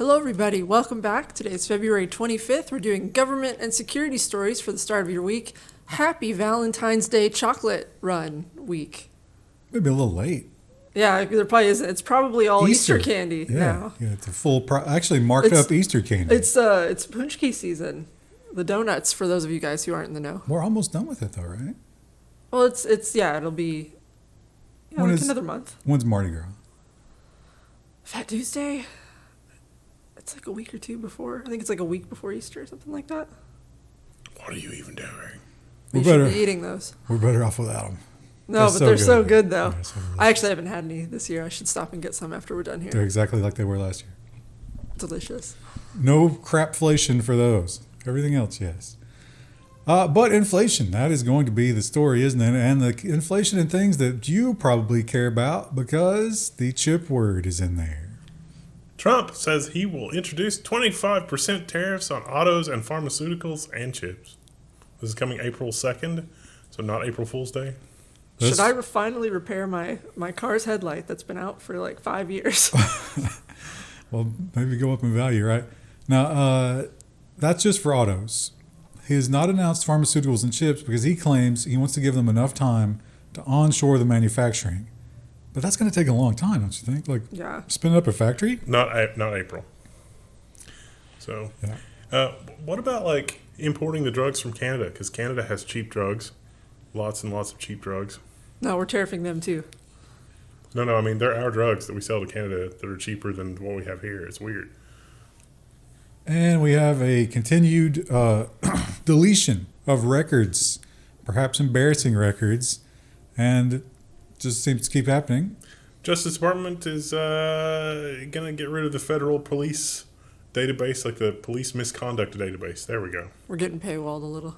Hello, everybody. Welcome back. Today is February 25th. We're doing government and security stories for the start of your week. Happy Valentine's Day chocolate run week. Maybe a little late. Yeah, there probably isn't. It's probably all Easter candy now. Yeah, it's a full, actually marked up Easter candy. It's punchki season. The donuts, for those of you guys who aren't in the know. We're almost done with it, though, right? Well, it'll be like another month. When's Mardi Gras? Fat Tuesday? It's like a week or two before. I think it's like a week before Easter or something like that. What are you even doing? We should be eating those. We're better off without them. No, but they're so good, though. I actually haven't had any this year. I should stop and get some after we're done here. They're exactly like they were last year. Delicious. No crapflation for those. Everything else, yes. But inflation, that is going to be the story, isn't it? And the inflation in things that you probably care about because the chip word is in there. Trump says he will introduce 25% tariffs on autos and pharmaceuticals and chips. This is coming April 2nd, so not April Fool's Day. Should I finally repair my car's headlight that's been out for like 5 years? Well, maybe go up in value, right? Now, that's just for autos. He has not announced pharmaceuticals and chips because he claims he wants to give them enough time to onshore the manufacturing. But that's going to take a long time, don't you think? Spin up a factory? Not April. So, what about like importing the drugs from Canada? Because Canada has cheap drugs, lots and lots of cheap drugs. No, we're tariffing them too. No, I mean, they're our drugs that we sell to Canada that are cheaper than what we have here. It's weird. And we have a continued deletion of records, perhaps embarrassing records, and it just seems to keep happening. Justice Department is going to get rid of the federal police database, like the police misconduct database. There we go. We're getting paywalled a little.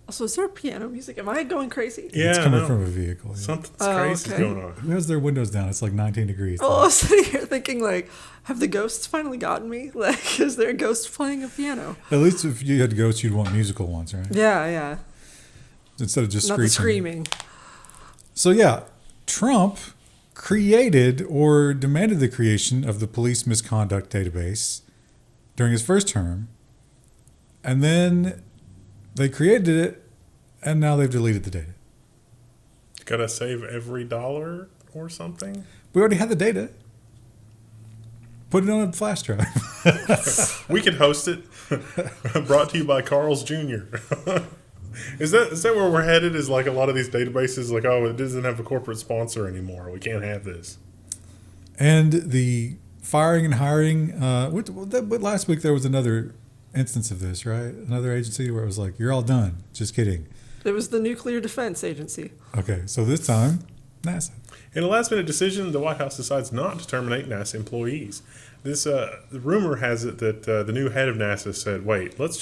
Also, is there piano music? Am I going crazy? Yeah, it's coming from a vehicle. Yeah. Something's crazy going on. Who has their windows down? It's like 19 degrees. Oh, I was sitting here thinking, like, have the ghosts finally gotten me? Like, is there a ghost playing a piano? At least if you had ghosts, you'd want musical ones, right? Yeah. Instead of just not screaming. So, yeah, Trump created or demanded the creation of the police misconduct database during his first term. And then they created it, and now they've deleted the data. Gotta save every dollar or something? We already had the data. Put it on a flash drive. We can host it. Brought to you by Carl's Jr. Is that where we're headed? Is like a lot of these databases, like, oh, it doesn't have a corporate sponsor anymore. We can't have this. And the firing and hiring. But last week there was another instance of this, right? Another agency where it was like, you're all done. Just kidding. It was the Nuclear Defense Agency. Okay, so this time, NASA. In a last-minute decision, the White House decides not to terminate NASA employees. This the rumor has it that the new head of NASA said, "Wait, let's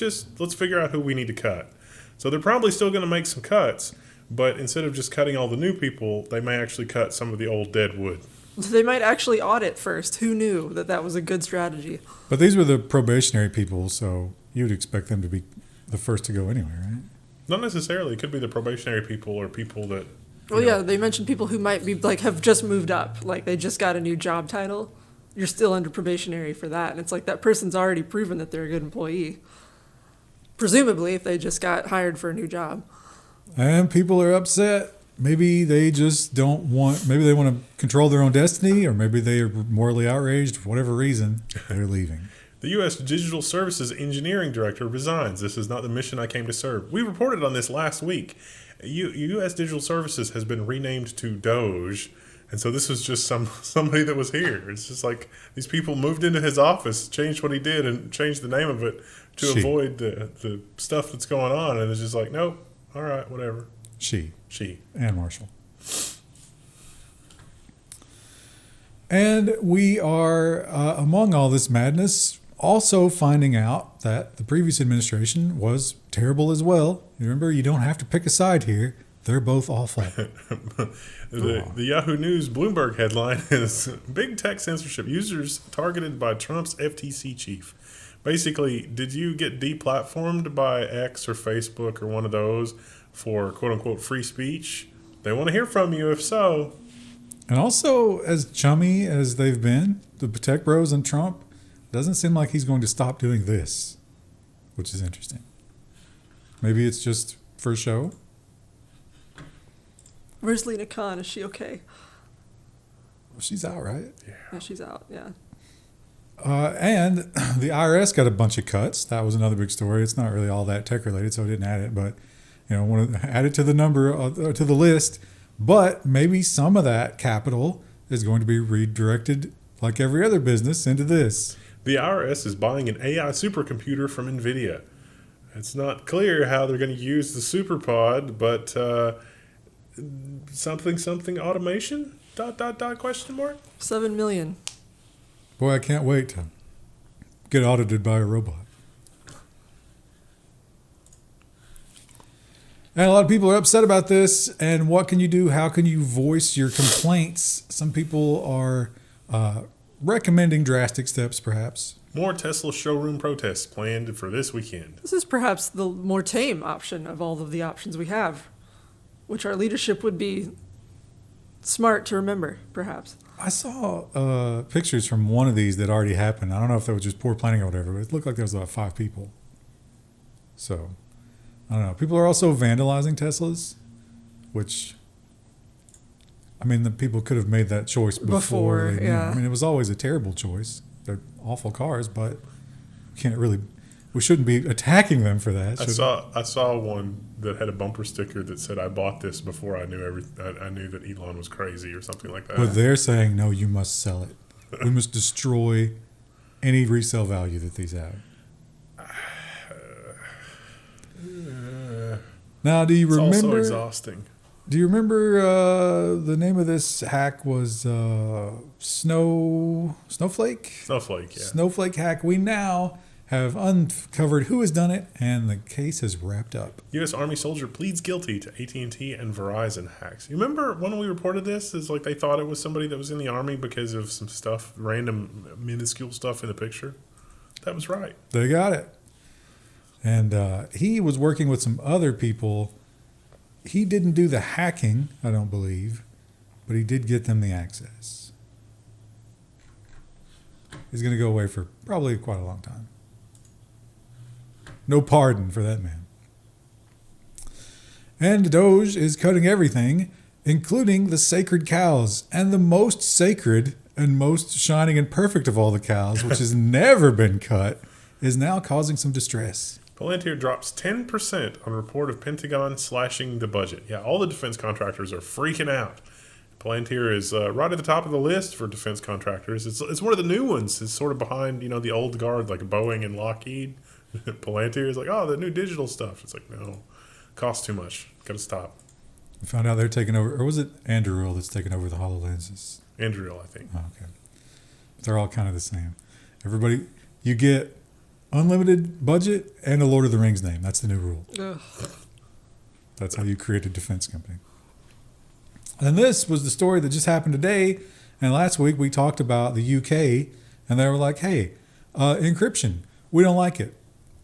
figure out who we need to cut." So they're probably still going to make some cuts, but instead of just cutting all the new people, they may actually cut some of the old dead wood. They might actually audit first. Who knew that was a good strategy? But these were the probationary people, so you'd expect them to be the first to go anyway, right? Not necessarily. It could be the probationary people or people that... Well, yeah, they mentioned people who might be have just moved up. Like, they just got a new job title. You're still under probationary for that. And it's like that person's already proven that they're a good employee. Presumably, if they just got hired for a new job. And people are upset. Maybe they just maybe they want to control their own destiny, or maybe they are morally outraged for whatever reason. They're leaving. The U.S. Digital Services Engineering Director resigns. This is not the mission I came to serve. We reported on this last week. U.S. Digital Services has been renamed to Doge, and so this was just somebody that was here. It's just like these people moved into his office, changed what he did, and changed the name of it to avoid the stuff that's going on. And it's just like, nope, all right, whatever. She. And Marshall. And we are, among all this madness, also finding out that the previous administration was terrible as well. You remember, you don't have to pick a side here. They're both awful. The Yahoo News Bloomberg headline is Big Tech Censorship. Users targeted by Trump's FTC chief. Basically, did you get deplatformed by X or Facebook or one of those for quote-unquote free speech? They want to hear from you if so. And also, as chummy as they've been, the tech bros and Trump, Doesn't seem like he's going to stop doing this, which is interesting. Maybe it's just for show. Where's Lena Khan? Is she okay? Well, she's out, right? Yeah, she's out. Yeah. And the IRS got a bunch of cuts. That was another big story. It's not really all that tech related, so I didn't add it. But want to add it to the number to the list. But maybe some of that capital is going to be redirected, like every other business, into this. The IRS is buying an AI supercomputer from Nvidia. It's not clear how they're going to use the superpod, but something automation? ... question mark? 7 million. Boy, I can't wait to get audited by a robot. And a lot of people are upset about this. And what can you do? How can you voice your complaints? Some people are recommending drastic steps, perhaps. More Tesla showroom protests planned for this weekend. This is perhaps the more tame option of all of the options we have, which our leadership would be smart to remember, perhaps. I saw pictures from one of these that already happened. I don't know if that was just poor planning or whatever, but it looked like there was about 5 people. So, I don't know. People are also vandalizing Teslas, which, I mean, the people could have made that choice before they knew. Yeah. I mean, it was always a terrible choice. They're awful cars, but we shouldn't be attacking them for that. I saw one that had a bumper sticker that said, "I bought this before I knew I knew that Elon was crazy," or something like that. But they're saying, no, you must sell it. We must destroy any resale value that these have. Now, do you remember? It's also exhausting. Do you remember the name of this hack was Snowflake? Snowflake, yeah. Snowflake hack. We now have uncovered who has done it, and the case is wrapped up. U.S. Army soldier pleads guilty to AT&T and Verizon hacks. You remember when we reported this? Is like they thought it was somebody that was in the Army because of some stuff, random minuscule stuff in the picture. That was right. They got it. And he was working with some other people. He didn't do the hacking, I don't believe, but he did get them the access. He's going to go away for probably quite a long time. No pardon for that man. And Doge is cutting everything, including the sacred cows. And the most sacred and most shining and perfect of all the cows, which has never been cut, is now causing some distress. Palantir drops 10% on report of Pentagon slashing the budget. Yeah, all the defense contractors are freaking out. Palantir is right at the top of the list for defense contractors. It's one of the new ones. It's sort of behind, the old guard, like Boeing and Lockheed. Palantir is like, oh, the new digital stuff. It's like, no, costs too much. Got to stop. We found out they're taking over, or was it Anduril that's taking over the HoloLenses? Anduril, I think. Oh, okay. But they're all kind of the same. Everybody, you get unlimited budget and a Lord of the Rings name. That's the new rule. Ugh. That's how you create a defense company. And this was the story that just happened today. And last week we talked about the UK, and they were like, hey, encryption, we don't like it.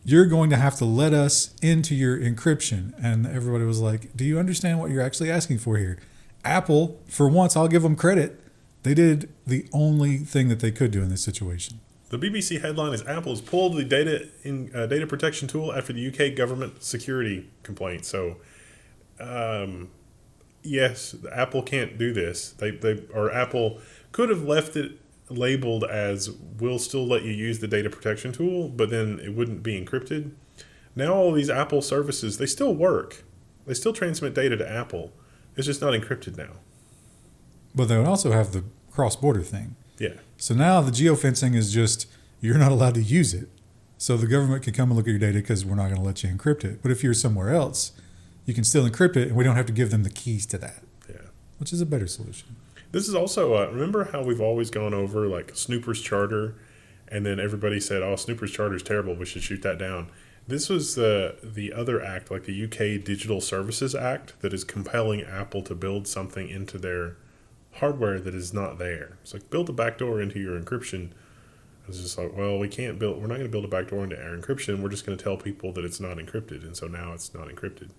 You're going to have to let us into your encryption. And everybody was like, do you understand what you're actually asking for here? Apple, for once, I'll give them credit. They did the only thing that they could do in this situation. The BBC headline is Apple has pulled the data protection tool after the UK government security complaint. So, yes, Apple can't do this. Apple could have left it labeled as we'll still let you use the data protection tool, but then it wouldn't be encrypted. Now all these Apple services, they still work. They still transmit data to Apple. It's just not encrypted now. But they would also have the cross-border thing. Yeah. So now the geofencing is just, you're not allowed to use it. So the government can come and look at your data because we're not going to let you encrypt it. But if you're somewhere else, you can still encrypt it, and we don't have to give them the keys to that. Yeah. Which is a better solution. This is also, remember how we've always gone over like Snooper's Charter, and then everybody said, oh, Snooper's Charter is terrible, we should shoot that down. This was the other act, like the UK Digital Services Act, that is compelling Apple to build something into their hardware that is not there. It's like, build a backdoor into your encryption. It's just like, well, we're not going to build a backdoor into our encryption. We're just going to tell people that it's not encrypted. And so now it's not encrypted.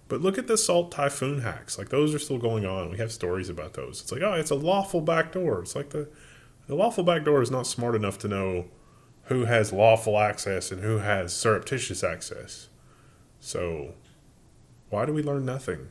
But look at the Salt Typhoon hacks. Like, those are still going on. We have stories about those. It's like, oh, it's a lawful backdoor. It's like the lawful backdoor is not smart enough to know who has lawful access and who has surreptitious access. So why do we learn nothing?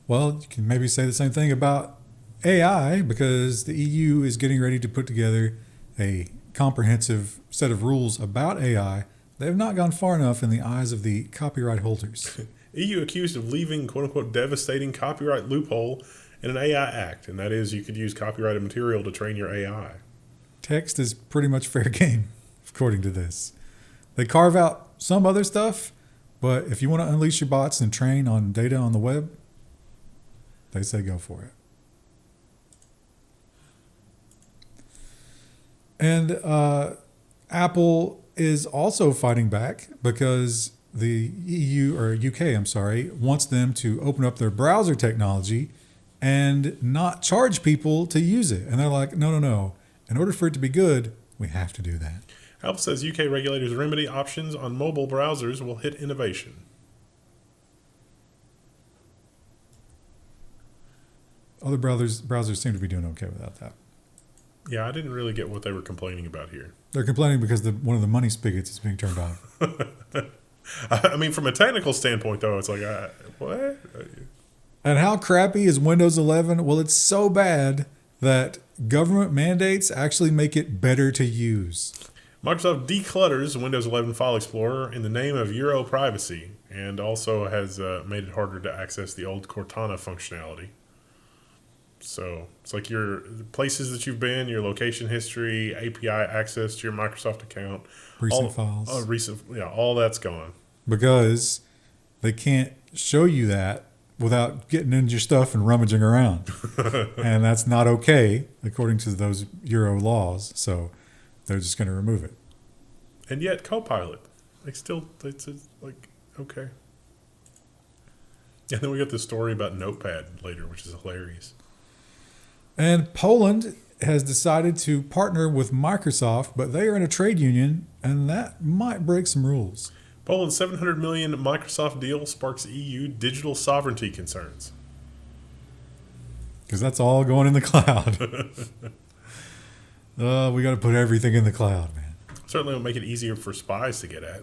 Well, you can maybe say the same thing about AI, because the EU is getting ready to put together a comprehensive set of rules about AI. They have not gone far enough in the eyes of the copyright holders. EU accused of leaving quote-unquote devastating copyright loophole in an AI act, and that is you could use copyrighted material to train your AI. Text is pretty much fair game, according to this. They carve out some other stuff, but if you want to unleash your bots and train on data on the web, they say go for it. And Apple is also fighting back because the EU, or UK, I'm sorry, wants them to open up their browser technology and not charge people to use it. And they're like, no. In order for it to be good, we have to do that. Apple says UK regulators' remedy options on mobile browsers will hit innovation. Other browsers seem to be doing okay without that. Yeah, I didn't really get what they were complaining about here. They're complaining because one of the money spigots is being turned off. I mean, from a technical standpoint, though, it's like, what? And how crappy is Windows 11? Well, it's so bad that government mandates actually make it better to use. Microsoft declutters Windows 11 File Explorer in the name of Euro privacy, and also has made it harder to access the old Cortana functionality. So it's like your places that you've been, your location history, API access to your Microsoft account, Recent files. All that's gone. Because they can't show you that without getting into your stuff and rummaging around. And that's not okay, according to those Euro laws. So they're just going to remove it. And yet Copilot, it's like, okay. And then we got the story about Notepad later, which is hilarious. And Poland has decided to partner with Microsoft, but they are in a trade union, and that might break some rules. Poland's $700 million Microsoft deal sparks EU digital sovereignty concerns. Because that's all going in the cloud. We got to put everything in the cloud, man. Certainly will make it easier for spies to get at.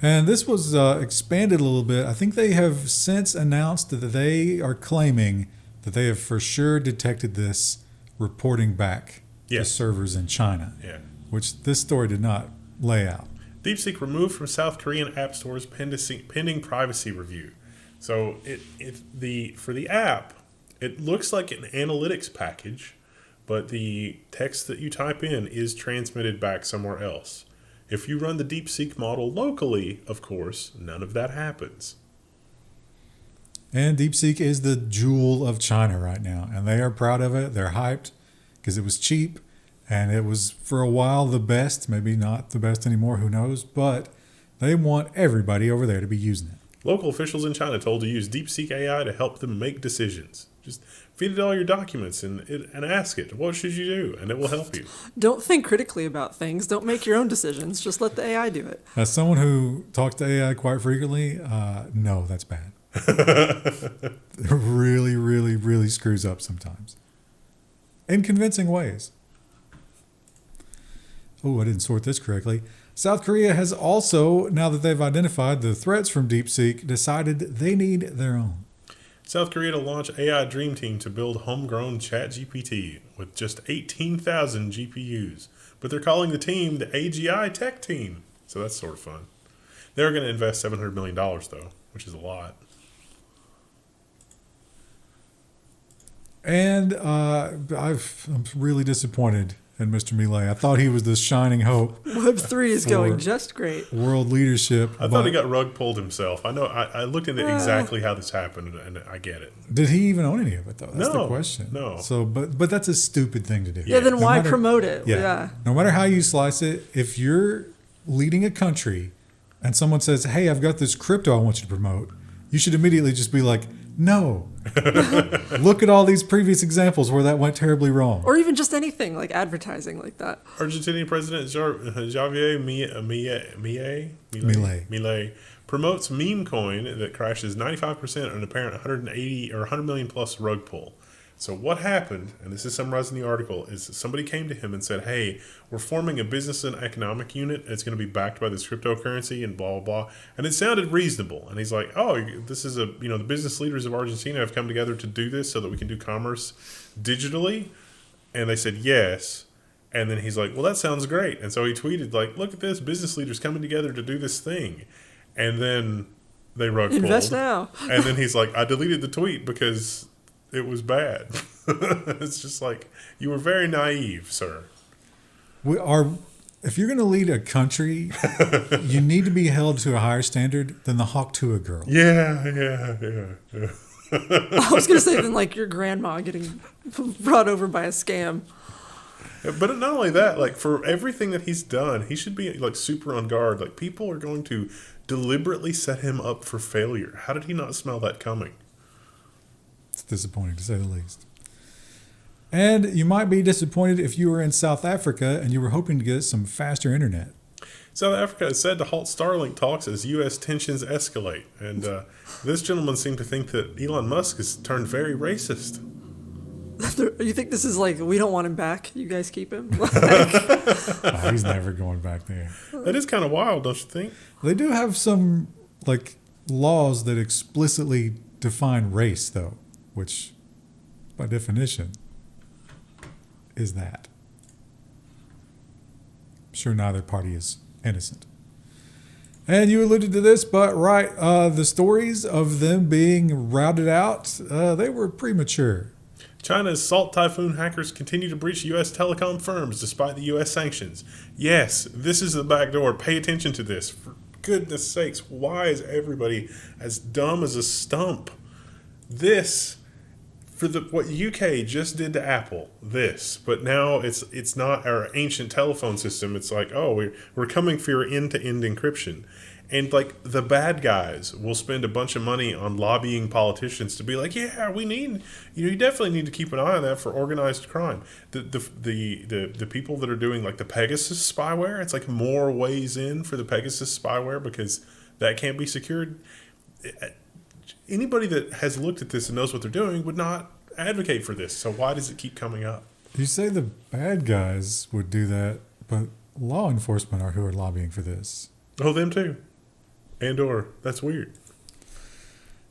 And this was expanded a little bit. I think they have since announced that they are claiming that they have for sure detected this reporting back to servers in China, which this story did not lay out. DeepSeek removed from South Korean app stores pending privacy review. So for the app, it looks like an analytics package, but the text that you type in is transmitted back somewhere else. If you run the DeepSeek model locally, of course, none of that happens. And DeepSeek is the jewel of China right now, and they are proud of it. They're hyped because it was cheap, and it was for a while the best, maybe not the best anymore, who knows, but they want everybody over there to be using it. Local officials in China told to use DeepSeek AI to help them make decisions. Just feed it all your documents and ask it, what should you do? And it will help you. Don't think critically about things. Don't make your own decisions. Just let the AI do it. As someone who talks to AI quite frequently, no, that's bad. It really, really, really screws up sometimes. In convincing ways. Oh, I didn't sort this correctly. South Korea has also, now that they've identified the threats from DeepSeek, decided they need their own. South Korea to launch AI Dream Team to build homegrown ChatGPT with just 18,000 GPUs. But they're calling the team the AGI Tech Team. So that's sort of fun. They're going to invest $700 million, though, which is a lot. And I'm really disappointed in Mr. Milei. I thought he was the shining hope. Web3 is going just great. World leadership. I thought he got rug pulled himself. I know. I looked into exactly how this happened, and I get it. Did he even own any of it, though? That's the question. No. So, but that's a stupid thing to do. Yeah, then why promote it? Yeah. No matter how you slice it, if you're leading a country and someone says, hey, I've got this crypto I want you to promote, you should immediately just be like, no. Look at all these previous examples where that went terribly wrong. Or even just anything like advertising like that. Argentinian President Javier Milei promotes memecoin that crashes 95% on an apparent 180 or 100 million plus rug pull. So what happened, and this is summarized in the article, is somebody came to him and said, hey, we're forming a business and economic unit. It's going to be backed by this cryptocurrency and blah, blah, blah. And it sounded reasonable. And he's like, oh, this is the business leaders of Argentina have come together to do this so that we can do commerce digitally. And they said, yes. And then he's like, well, that sounds great. And so he tweeted, like, look at this, business leaders coming together to do this thing. And then they rug pulled. Invest now. And then he's like, I deleted the tweet because it was bad. It's just like, you were very naive, sir. If you're going to lead a country, you need to be held to a higher standard than the Hawk Tuah girl. Yeah. I was going to say, than like your grandma getting brought over by a scam. But not only that, like for everything that he's done, he should be like super on guard. Like people are going to deliberately set him up for failure. How did he not smell that coming? It's disappointing to say the least. And you might be disappointed if you were in South Africa and you were hoping to get some faster internet. South Africa is said to halt Starlink talks as U.S. tensions escalate. And this gentleman seemed to think that Elon Musk has turned very racist. You think this is like, we don't want him back, you guys keep him? Oh, he's never going back there. That is kind of wild, don't you think? They do have some like laws that explicitly define race, though, which by definition is that. I'm sure neither party is innocent. And you alluded to this, but right, the stories of them being routed out, they were premature. China's Salt Typhoon hackers continue to breach U.S. telecom firms despite the U.S. sanctions. Yes, this is the back door. Pay attention to this. For goodness sakes, why is everybody as dumb as a stump? This, for what UK just did to Apple, this. But now it's not our ancient telephone system. It's like, oh, we're coming for your end-to-end encryption. And like the bad guys will spend a bunch of money on lobbying politicians to be like, yeah, we need, you definitely need to keep an eye on that for organized crime. The people that are doing like the Pegasus spyware, it's like more ways in for the Pegasus spyware because that can't be secured. Anybody that has looked at this and knows what they're doing would not advocate for this. So why does it keep coming up? You say the bad guys would do that, but law enforcement are who are lobbying for this. Oh, them too. And/or that's weird.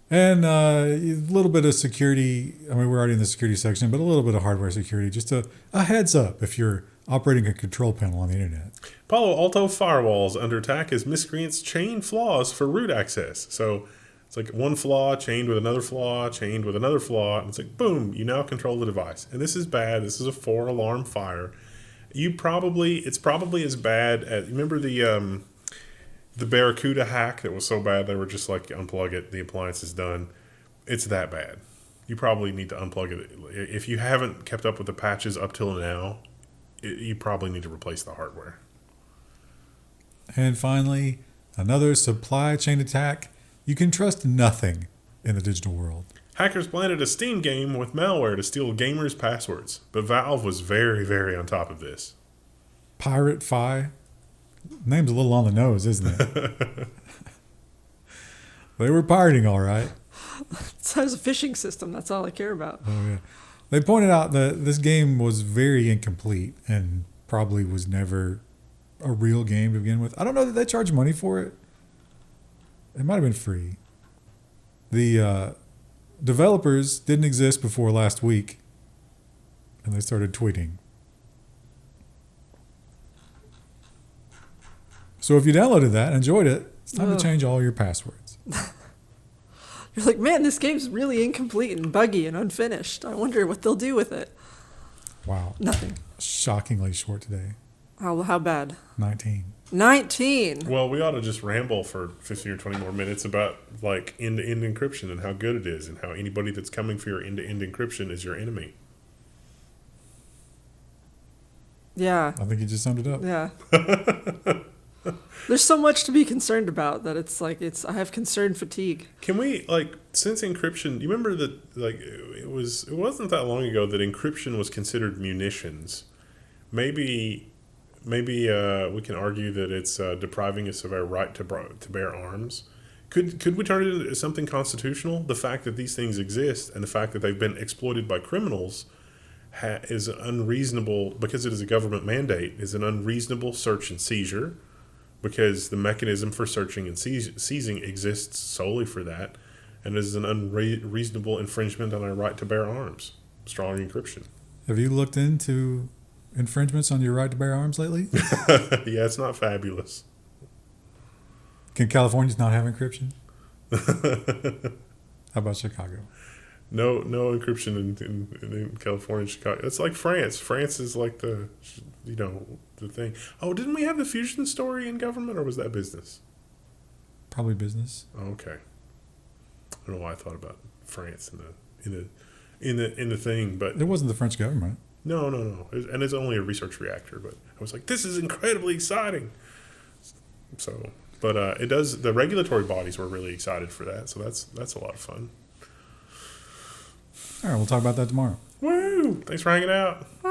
And a little bit of security. I mean, we're already in the security section, but a little bit of hardware security. Just a heads up if you're operating a control panel on the internet. Palo Alto firewalls under attack as miscreants chain flaws for root access. So it's like one flaw chained with another flaw, chained with another flaw. And it's like, boom, you now control the device. And this is bad. This is a 4-alarm fire. It's probably as bad as, remember the Barracuda hack that was so bad they were just like, unplug it, the appliance is done. It's that bad. You probably need to unplug it. If you haven't kept up with the patches up till now, you probably need to replace the hardware. And finally, another supply chain attack. You can trust nothing in the digital world. Hackers planted a Steam game with malware to steal gamers' passwords, but Valve was very, very on top of this. Pirate Fi. Name's a little on the nose, isn't it? They were pirating, all right. It has a phishing system. That's all I care about. Oh, yeah. They pointed out that this game was very incomplete and probably was never a real game to begin with. I don't know that they charge money for it. It might have been free. The developers didn't exist before last week, and they started tweeting. So if you downloaded that and enjoyed it, it's time to change all your passwords. You're like, man, this game's really incomplete and buggy and unfinished. I wonder what they'll do with it. Wow. Nothing. Shockingly short today. How bad? 19. 19. Well, we ought to just ramble for 15 or 20 more minutes about like end-to-end encryption and how good it is and how anybody that's coming for your end-to-end encryption is your enemy. Yeah. I think you just summed it up. Yeah. There's so much to be concerned about that it's like I have concern fatigue. Can we since encryption? You remember that it wasn't that long ago that encryption was considered munitions. Maybe we can argue that it's depriving us of our right to bear arms. Could we turn it into something constitutional? The fact that these things exist and the fact that they've been exploited by criminals is unreasonable because it is a government mandate. Is an unreasonable search and seizure because the mechanism for searching and seizing exists solely for that, and is an unreasonable infringement on our right to bear arms. Strong encryption. Have you looked into infringements on your right to bear arms lately? Yeah, it's not fabulous. Can Californians not have encryption? How about Chicago? No encryption in California and Chicago. It's like France. France is like the thing. Oh, didn't we have the fusion story in government, or was that business? Probably business. Oh, okay. I don't know why I thought about France in the thing, but It wasn't the French government. no. And it's only a research reactor. But I was like, this is incredibly exciting. So, but it does. The regulatory bodies were really excited for that. So that's a lot of fun. All right, we'll talk about that tomorrow. Woo! Thanks for hanging out. Bye.